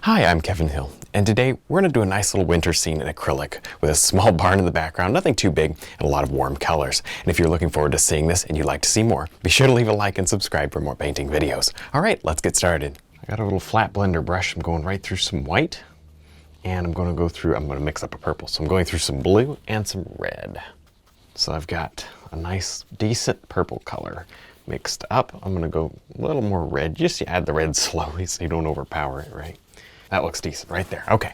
Hi, I'm Kevin Hill, and today we're going to do a nice little winter scene in acrylic with a small barn in the background, nothing too big, and a lot of warm colors. And if you're looking forward to seeing this and you'd like to see more, be sure to leave a like and subscribe for more painting videos. All right, let's get started. I got a little flat blender brush. I'm going right through some white, and I'm going to mix up a purple. So I'm going through some blue and some red. So I've got a nice, decent purple color mixed up. I'm going to go a little more red. Just add the red slowly so you don't overpower it, right? That looks decent right there. Okay,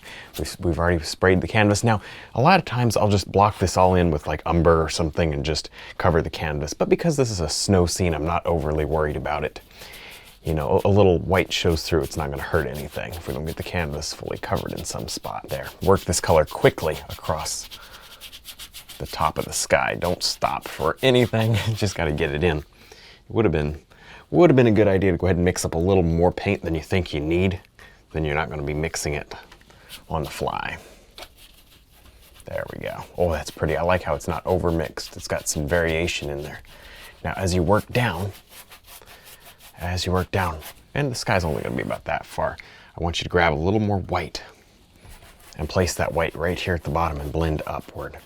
we've already sprayed the canvas. Now, a lot of times I'll just block this all in with like umber or something and just cover the canvas. But because this is a snow scene, I'm not overly worried about it. You know, a little white shows through. It's not going to hurt anything if we don't get the canvas fully covered in some spot there. Work this color quickly across the top of the sky. Don't stop for anything. Just got to get it in. It would have been a good idea to go ahead and mix up a little more paint than you think you need. Then you're not going to be mixing it on the fly. There we go. Oh, that's pretty. I like how it's not over mixed. It's got some variation in there. Now, as you work down, and the sky's only going to be about that far, I want you to grab a little more white and place that white right here at the bottom and blend upward.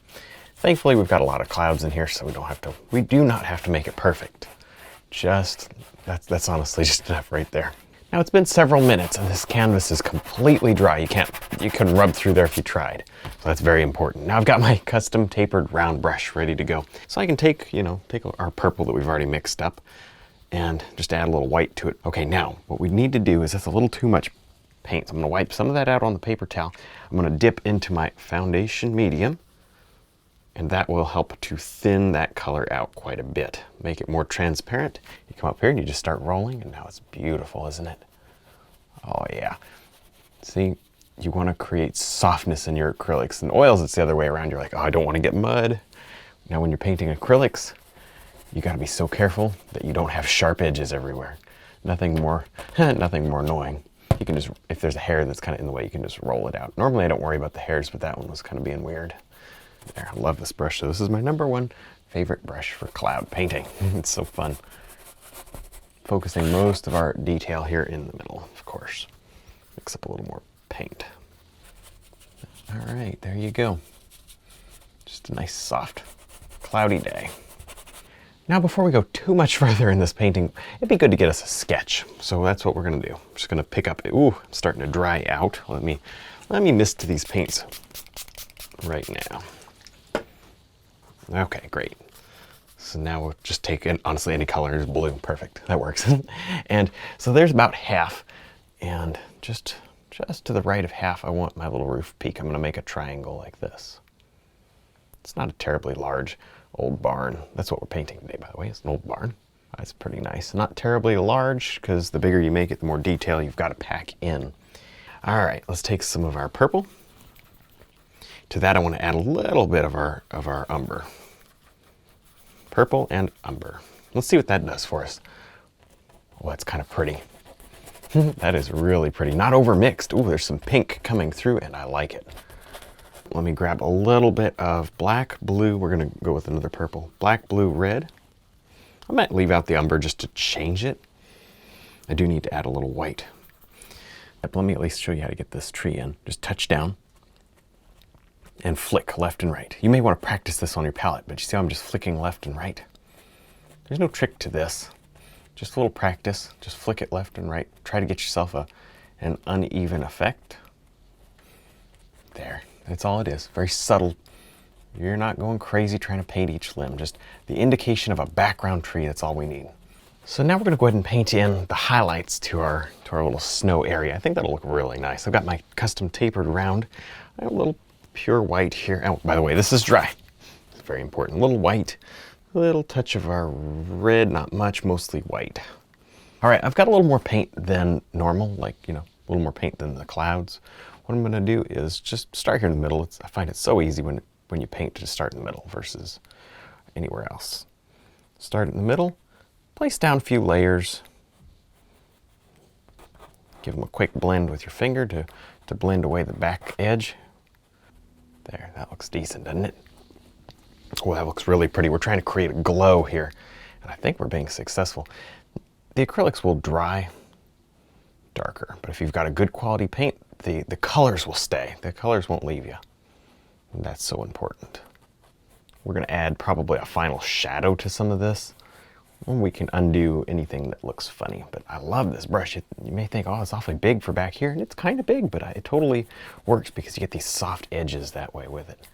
Thankfully, we've got a lot of clouds in here, so we do not have to make it perfect. That's honestly just enough right there. Now it's been several minutes and this canvas is completely dry. You couldn't rub through there if you tried. So that's very important. Now I've got my custom tapered round brush ready to go. So I can take our purple that we've already mixed up and just add a little white to it. Okay, now what we need to do is, that's a little too much paint. So I'm gonna wipe some of that out on the paper towel. I'm gonna dip into my foundation medium, and that will help to thin that color out quite a bit. Make it more transparent. You come up here and you just start rolling, and now it's beautiful, isn't it? Oh yeah. See, you want to create softness in your acrylics. And oils, it's the other way around. You're like, oh, I don't want to get mud. Now when you're painting acrylics, you got to be so careful that you don't have sharp edges everywhere. Nothing more annoying. You can just, if there's a hair that's kind of in the way, you can just roll it out. Normally I don't worry about the hairs, but that one was kind of being weird. There, I love this brush. So this is my #1 favorite brush for cloud painting. It's so fun. Focusing most of our detail here in the middle, of course. Mix up a little more paint. All right, there you go. Just a nice, soft, cloudy day. Now, before we go too much further in this painting, it'd be good to get us a sketch. So that's what we're gonna do. I'm just gonna pick up, ooh, I'm starting to dry out. Let me mist these paints right now. Okay, great. So now we'll just take, honestly, any color is blue. Perfect, that works. And so there's about half, and just to the right of half, I want my little roof peak. I'm gonna make a triangle like this. It's not a terribly large old barn. That's what we're painting today, by the way. It's an old barn. That's pretty nice. Not terribly large, because the bigger you make it, the more detail you've got to pack in. All right, let's take some of our purple. To that, I want to add a little bit of our umber. Purple and umber. Let's see what that does for us. Oh, that's kind of pretty. That is really pretty. Not over mixed. Ooh, there's some pink coming through, and I like it. Let me grab a little bit of black, blue. We're going to go with another purple. Black, blue, red. I might leave out the umber just to change it. I do need to add a little white. But let me at least show you how to get this tree in. Just touch down and flick left and right. You may want to practice this on your palette, but you see how I'm just flicking left and right? There's no trick to this. Just a little practice. Just flick it left and right. Try to get yourself an uneven effect. There. That's all it is. Very subtle. You're not going crazy trying to paint each limb. Just the indication of a background tree. That's all we need. So now we're going to go ahead and paint in the highlights to our little snow area. I think that'll look really nice. I've got my custom tapered round. I have a little pure white here. Oh, by the way, this is dry. It's very important. A little white, a little touch of our red, not much, mostly white. All right, I've got a little more paint than normal, like, a little more paint than the clouds. What I'm gonna do is just start here in the middle. I find it so easy when you paint to start in the middle versus anywhere else. Start in the middle, place down a few layers. Give them a quick blend with your finger to blend away the back edge. There, that looks decent, doesn't it? Oh, that looks really pretty. We're trying to create a glow here, and I think we're being successful. The acrylics will dry darker, but if you've got a good quality paint, the colors will stay. The colors won't leave you. And that's so important. We're going to add probably a final shadow to some of this. And we can undo anything that looks funny. But I love this brush. You may think, oh, it's awfully big for back here. And it's kind of big, but it totally works because you get these soft edges that way with it.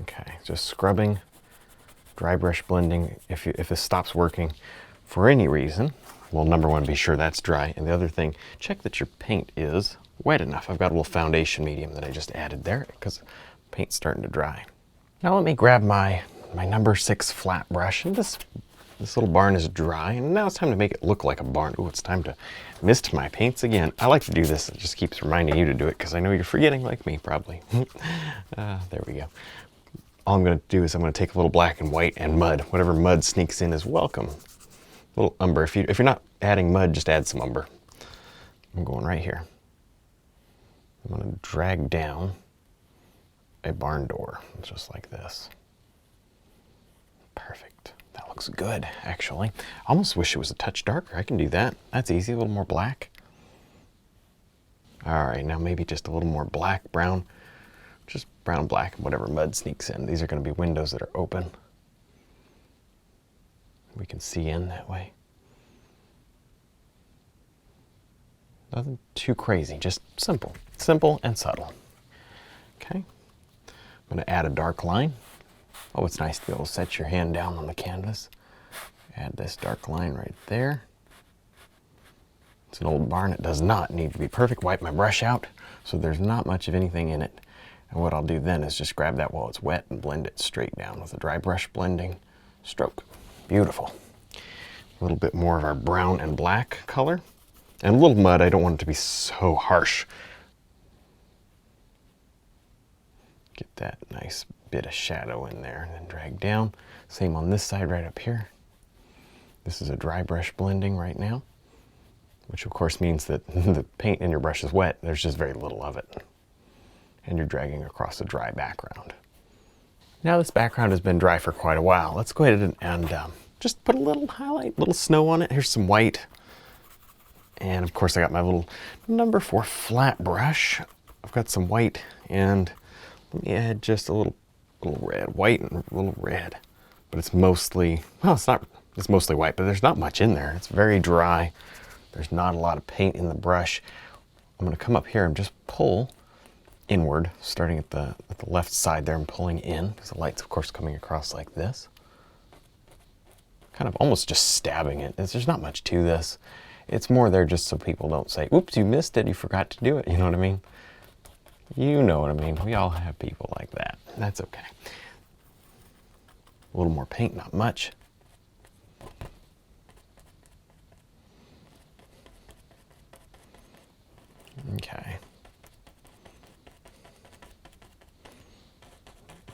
Okay, just scrubbing, dry brush blending. If this stops working for any reason, well, number one, be sure that's dry. And the other thing, check that your paint is wet enough. I've got a little foundation medium that I just added there because paint's starting to dry. Now let me grab my number 6 flat brush, and this little barn is dry, and now it's time to make it look like a barn. Ooh, it's time to mist my paints again. I like to do this. It just keeps reminding you to do it because I know you're forgetting like me, probably. There we go. All I'm going to do is I'm going to take a little black and white and mud. Whatever mud sneaks in is welcome. A little umber. If you're not adding mud, just add some umber. I'm going right here. I'm going to drag down a barn door, just like this. Perfect. That looks good, actually. I almost wish it was a touch darker. I can do that. That's easy, a little more black. All right, now maybe just a little more black, brown. Just brown, black, whatever mud sneaks in. These are going to be windows that are open. We can see in that way. Nothing too crazy, just simple. Simple and subtle. Okay. I'm going to add a dark line. Oh, it's nice to be able to set your hand down on the canvas. Add this dark line right there. It's an old barn. It does not need to be perfect. Wipe my brush out so there's not much of anything in it. And what I'll do then is just grab that while it's wet and blend it straight down with a dry brush blending stroke. Beautiful. A little bit more of our brown and black color. And a little mud. I don't want it to be so harsh. Get that nice bit of shadow in there and then drag down. Same on this side right up here. This is a dry brush blending right now, which of course means that the paint in your brush is wet. There's just very little of it. And you're dragging across a dry background. Now this background has been dry for quite a while. Let's go ahead and just put a little highlight, little snow on it. Here's some white. And of course I got my little number 4 flat brush. I've got some white and let me add just a little red, white and a little red. But it's mostly, well, it's mostly white, but there's not much in there. It's very dry. There's not a lot of paint in the brush. I'm gonna come up here and just pull inward, starting at the left side there and pulling in, because the light's of course coming across like this. Kind of almost just stabbing it. There's not much to this. It's more there just so people don't say, oops, you missed it, you forgot to do it. You know what I mean? You know what I mean. We all have people like that. That's okay. A little more paint, not much. Okay.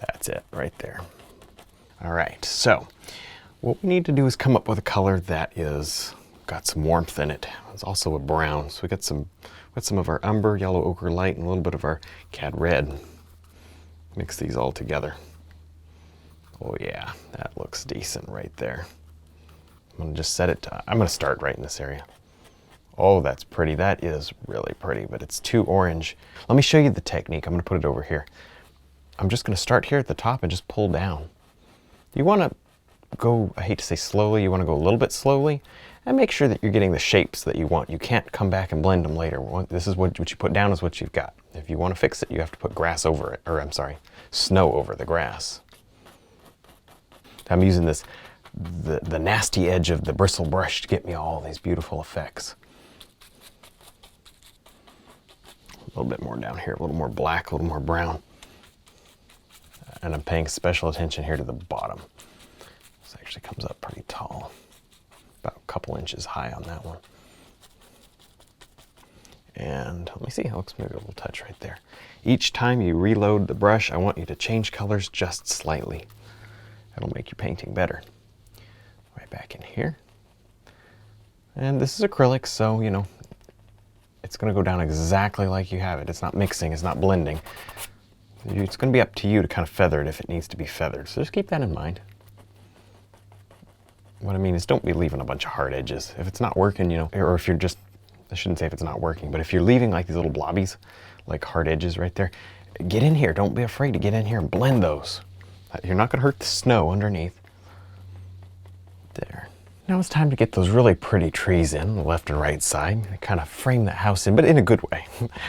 That's it right there. All right, so what we need to do is come up with a color that is got some warmth in it. It's also a brown, so we got some of our umber, yellow ochre light, and a little bit of our cad red. Mix these all together. Oh yeah, that looks decent right there. I'm gonna just set it to, I'm gonna start right in this area. Oh, that's pretty. That is really pretty, but it's too orange. Let me show you the technique. I'm gonna put it over here. I'm just gonna start here at the top and just pull down. You wanna go, I hate to say slowly, you wanna go a little bit slowly and make sure that you're getting the shapes that you want. You can't come back and blend them later. This is what you put down is what you've got. If you wanna fix it, you have to put grass over it, or I'm sorry, snow over the grass. I'm using this, the nasty edge of the bristle brush to get me all these beautiful effects. A little bit more down here, a little more black, a little more brown. And I'm paying special attention here to the bottom. This actually comes up pretty tall. About a couple inches high on that one. And let me see, it looks maybe a little touch right there. Each time you reload the brush, I want you to change colors just slightly. That'll make your painting better. Right back in here. And this is acrylic, so, you know, it's gonna go down exactly like you have it. It's not mixing, it's not blending. It's gonna be up to you to kind of feather it if it needs to be feathered. So just keep that in mind. What I mean is don't be leaving a bunch of hard edges. If it's not working, you know, or if you're just I shouldn't say if it's not working, but if you're leaving like these little blobbies, like hard edges right there, get in here. Don't be afraid to get in here and blend those. You're not going to hurt the snow underneath. There. Now it's time to get those really pretty trees in the left and right side. Kind of frame the house in, but in a good way.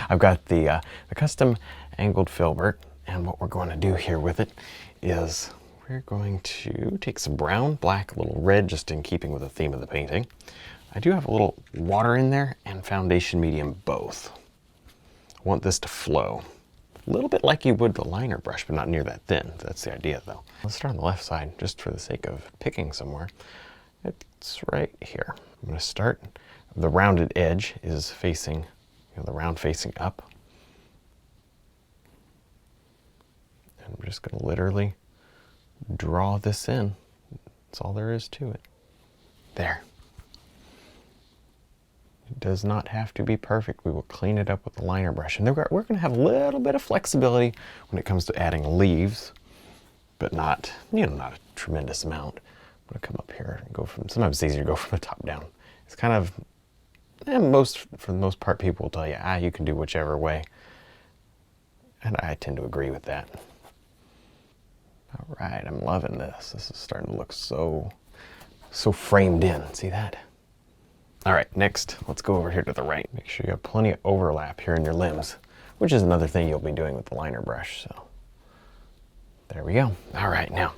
I've got the custom angled filbert, and what we're going to do here with it is we're going to take some brown, black, a little red, just in keeping with the theme of the painting. I do have a little water in there and foundation medium both. I want this to flow. A little bit like you would the liner brush, but not near that thin. That's the idea though. Let's start on the left side, just for the sake of picking somewhere. It's right here. I'm going to start. The rounded edge is facing, the round facing up. And I'm just going to literally draw this in. That's all there is to it. There. It does not have to be perfect. We will clean it up with the liner brush. And we're going to have a little bit of flexibility when it comes to adding leaves, but not, not a tremendous amount. I'm going to come up here and go from, sometimes it's easier to go from the top down. It's kind of, for the most part, people will tell you, you can do whichever way. And I tend to agree with that. All right, I'm loving this. This is starting to look so framed in. See that? All right, next, let's go over here to the right. Make sure you have plenty of overlap here in your limbs, which is another thing you'll be doing with the liner brush. So there we go. All right, now,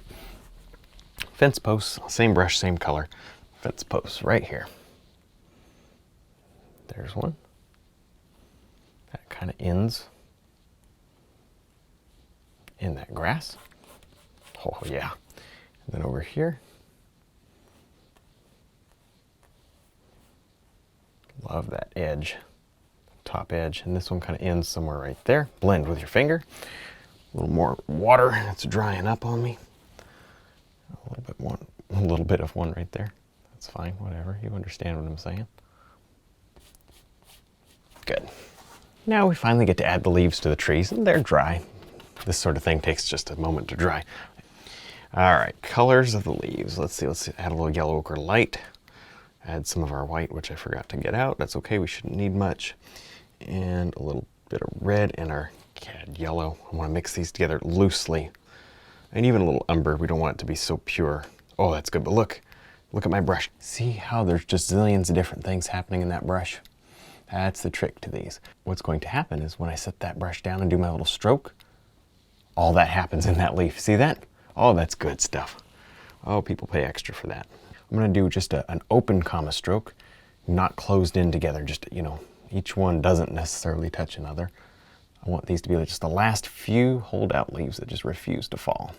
fence posts, same brush, same color. Fence posts right here. There's one. That kind of ends in that grass. Oh yeah. And then over here, love that edge, top edge, and this one kind of ends somewhere right there. Blend with your finger. A little more water, it's drying up on me. A little bit of one right there. That's fine, whatever. You understand what I'm saying. Good. Now we finally get to add the leaves to the trees, and they're dry. This sort of thing takes just a moment to dry. All right, colors of the leaves. Let's see, add a little yellow ochre light. Add some of our white, which I forgot to get out. That's okay, we shouldn't need much. And a little bit of red and our cad yellow. I want to mix these together loosely. And even a little umber. We don't want it to be so pure. Oh, that's good, but look at my brush. See how there's just zillions of different things happening in that brush? That's the trick to these. What's going to happen is when I set that brush down and do my little stroke, all that happens in that leaf. See that? Oh, that's good stuff. Oh, people pay extra for that. I'm going to do just an open comma stroke, not closed in together. Just, each one doesn't necessarily touch another. I want these to be just the last few holdout leaves that just refuse to fall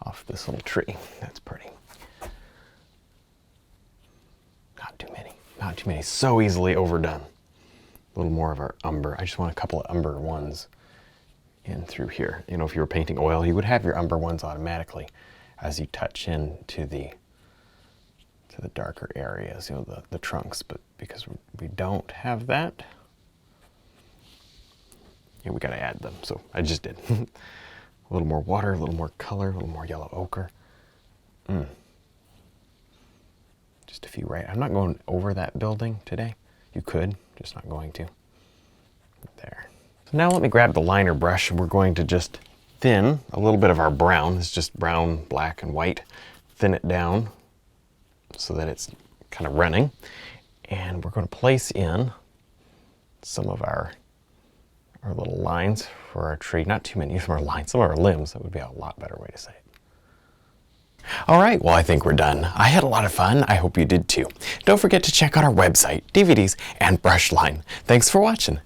off this little tree. That's pretty. Not too many. Not too many. So easily overdone. A little more of our umber. I just want a couple of umber ones in through here. If you were painting oil, you would have your umber ones automatically as you touch into the darker areas, the trunks, but because we don't have that, we got to add them. So I just did. A little more water, a little more color, a little more yellow ochre. Just a few right. I'm not going over that building today. You could, just not going to. There. So now let me grab the liner brush and we're going to just thin a little bit of our brown. It's just brown, black, and white. Thin it down so that it's kind of running. And we're going to place in some of our little lines for our tree. Not too many of our lines, some of our limbs. That would be a lot better way to say it. All right, well, I think we're done. I had a lot of fun. I hope you did too. Don't forget to check out our website, DVDs, and brush line. Thanks for watching.